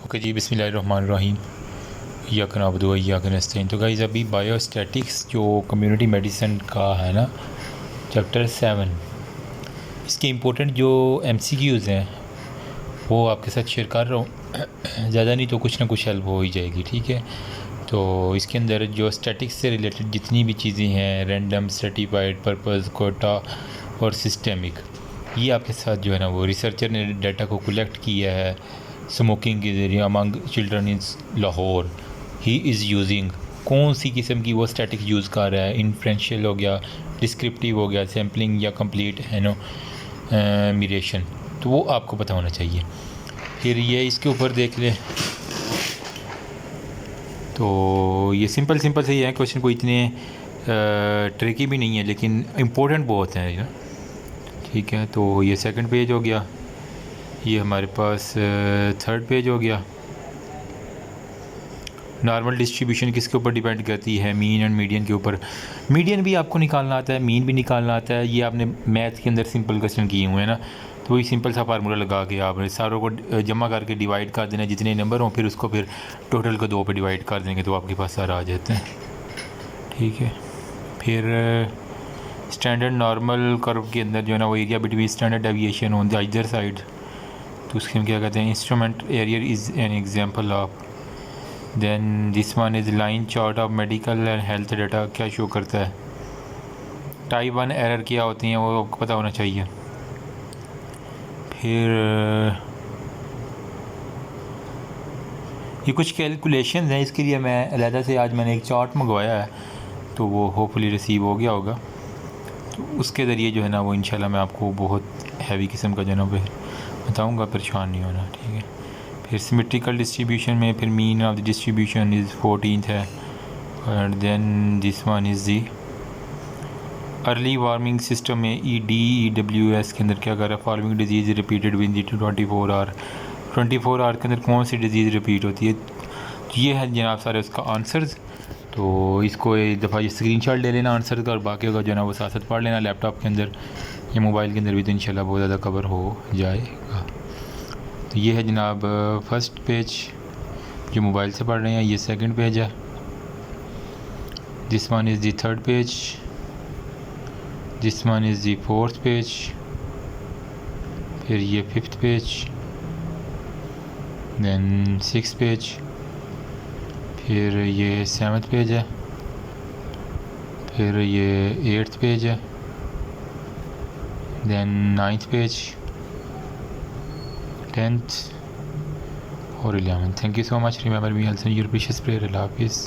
Okay जी, बिस्मिल्लाहिर्रहमानिर्रहीम। इय्याक नअबुदु व इय्याक नस्तईन। तो गाइज़ अभी बायोस्टैटिक्स जो कम्युनिटी मेडिसिन का है ना, चैप्टर 7, इसके इम्पोर्टेंट जो MCQs हैं वो आपके साथ शेयर कर रहा हूँ। ज़्यादा नहीं तो कुछ ना कुछ हेल्प हो ही जाएगी, ठीक है। तो इसके अंदर जो स्टैटिक्स से रिलेटेड जितनी भी चीज़ें हैं, रैंडम, स्ट्रेटिफाइड, पर्पस, कोटा और सिस्टेमिक, ये आपके साथ जो है ना वो रिसर्चर ने डाटा को कलेक्ट किया है स्मोकिंग के ज़रिए among children in Lahore. He is using कौन सी किस्म की वो स्टैटिक यूज़ कर रहा है, इन्फ्रेंशियल हो गया, डिस्क्रिप्टिव हो गया, सैम्पलिंग या कंप्लीट मिरेशन, तो वो आपको पता होना चाहिए। फिर ये इसके ऊपर देख लें तो ये सिंपल से ही है क्वेश्चन, कोई इतने ट्रिकी भी नहीं है लेकिन इम्पोर्टेंट बहुत है ना, ठीक है। तो ये सेकंड पेज हो गया, ये हमारे पास थर्ड पेज हो गया। नॉर्मल डिस्ट्रीब्यूशन किसके ऊपर डिपेंड करती है? मीन एंड मीडियन के ऊपर। मीडियन भी आपको निकालना आता है, मीन भी निकालना आता है। ये आपने मैथ के अंदर सिंपल क्वेश्चन किए हुए हैं ना, तो वही सिंपल सा फार्मूला लगा के आपने सारों को जमा करके डिवाइड कर देना, जितने नंबर हों, फिर उसको फिर टोटल को 2 पे डिवाइड कर देंगे तो आपके पास सारा आ जाते हैं, ठीक है। फिर स्टैंडर्ड नॉर्मल कर्व के अंदर जो है ना वो area between standard deviation on the other side, तो उसके हम क्या कहते हैं? Instrument error is an example of. Then this one is line chart of medical and health data, क्या शो करता है? टाइप 1 एरर क्या होती हैं वो आपको पता होना चाहिए। फिर ये कुछ कैलकुलेशन हैं, इसके लिए मैं अलहदा से आज मैंने एक चार्ट मंगवाया है, तो वो होपफुली रिसीव हो गया होगा। तो उसके ज़रिए जो है ना वो इंशाल्लाह मैं आपको बहुत हैवी किस्म का जो है ना बताऊँगा, परेशान नहीं होना, ठीक है। फिर सिमेट्रिकल डिस्ट्रीब्यूशन में फिर mean of the distribution is 14th है। And then this one is the early warning system में EWS के अंदर क्या कर रहा है? Following diseases repeated within 24 hour. 24 hour के अंदर कौन सी डिजीज़ रिपीट होती है? तो ये है जनाब सारे उसका आंसर्स। तो इसको एक दफ़ा ये स्क्रीनशॉट ले लेना आंसर का, और बाकी का जो है ना वो साथ साथ पढ़ लेना लैपटॉप के अंदर या मोबाइल के अंदर भी, तो इंशाल्लाह बहुत ज़्यादा कवर हो जाएगा। तो ये है जनाब फर्स्ट पेज जो मोबाइल से पढ़ रहे हैं, ये सेकंड पेज है। This one is the third page, this one is the fourth page, फिर ये fifth page, then six page, फिर ये सेवन्थ पेज है, फिर ये 8th पेज है, देन 9th पेज, 10th और 11th। Thank you so much. Remember me, also your precious prayer. अल्लाह हाफिज़।